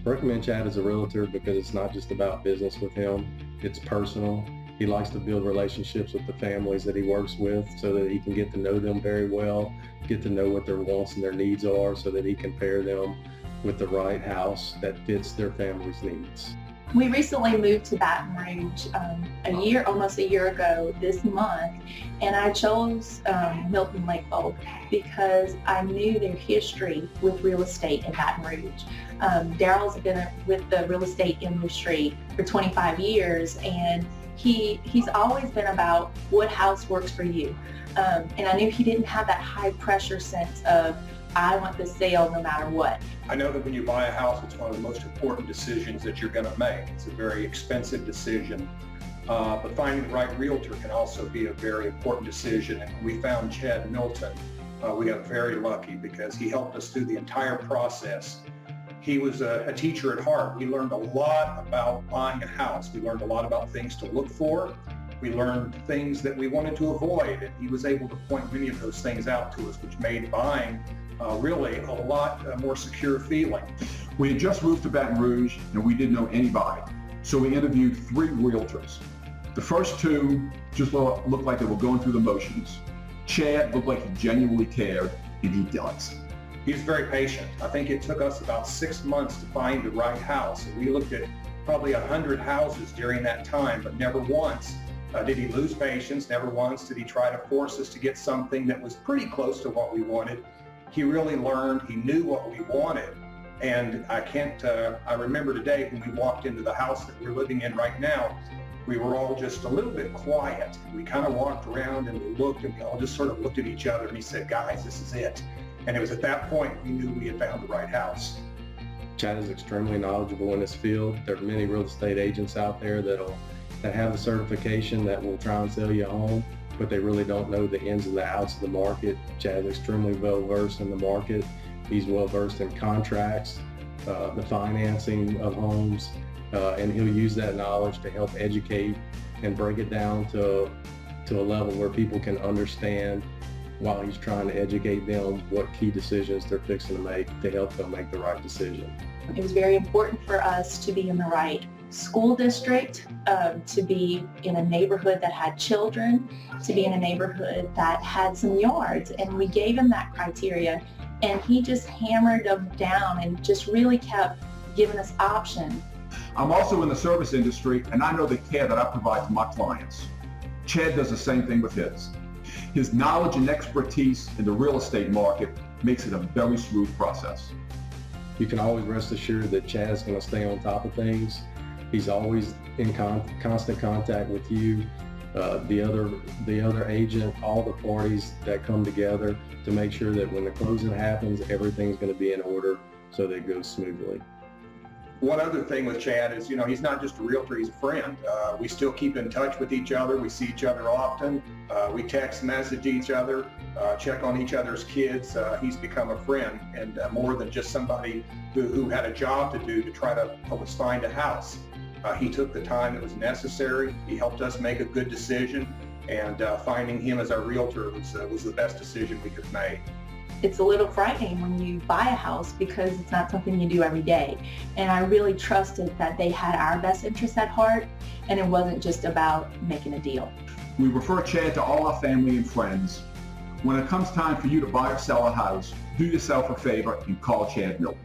I recommend Chad as a realtor because it's not just about business with him, it's personal. He likes to build relationships with the families that he works with so that he can get to know them very well, get to know what their wants and their needs are so that he can pair them with the right house that fits their family's needs. We recently moved to Baton Rouge almost a year ago this month, and I chose Milton, Lakvold because I knew their history with real estate in Baton Rouge. Daryl's been with the real estate industry for 25 years, and he's always been about what house works for you. And I knew he didn't have that high pressure sense of, I want the sale no matter what. I know that when you buy a house, it's one of the most important decisions that you're going to make. It's a very expensive decision, but finding the right realtor can also be a very important decision. And when we found Chad Milton, we got very lucky because he helped us through the entire process. He was a teacher at heart. We learned a lot about buying a house. We learned a lot about things to look for. We learned things that we wanted to avoid, and he was able to point many of those things out to us, which made buying really a lot more secure feeling. We had just moved to Baton Rouge and we didn't know anybody. So we interviewed 3 realtors. The first 2 just looked like they were going through the motions. Chad looked like he genuinely cared, and he does. He's very patient. I think it took us about 6 months to find the right house. And we looked at probably 100 houses during that time, but never once did he lose patience. Never once did he try to force us to get something that was pretty close to what we wanted. He really learned, he knew what we wanted. And I remember today when we walked into the house that we're living in right now, we were all just a little bit quiet. We kind of walked around and we looked and we all just sort of looked at each other and he said, guys, this is it. And it was at that point we knew we had found the right house. Chad is extremely knowledgeable in this field. There are many real estate agents out there that have a certification that will try and sell you a home, but they really don't know the ins and the outs of the market. Chad is extremely well versed in the market. He's well versed in contracts, the financing of homes, and he'll use that knowledge to help educate and break it down to a level where people can understand while he's trying to educate them what key decisions they're fixing to make to help them make the right decision. It was very important for us to be in the right school district, to be in a neighborhood that had children, to be in a neighborhood that had some yards. And we gave him that criteria, and he just hammered them down and just really kept giving us options. I'm also in the service industry, and I know the care that I provide to my clients. Chad does the same thing with his. His knowledge and expertise in the real estate market makes it a very smooth process. You can always rest assured that Chad's going to stay on top of things. He's always in constant contact with you, the other agent, all the parties that come together to make sure that when the closing happens, everything's going to be in order so that it goes smoothly. One other thing with Chad is, he's not just a realtor, he's a friend. We still keep in touch with each other. We see each other often. We text message each other, check on each other's kids. He's become a friend and more than just somebody who had a job to do to try to help us find a house. He took the time that was necessary. He helped us make a good decision, and finding him as our realtor was the best decision we could make. It's a little frightening when you buy a house because it's not something you do every day. And I really trusted that they had our best interests at heart, and it wasn't just about making a deal. We refer Chad to all our family and friends. When it comes time for you to buy or sell a house, do yourself a favor and call Chad Milton.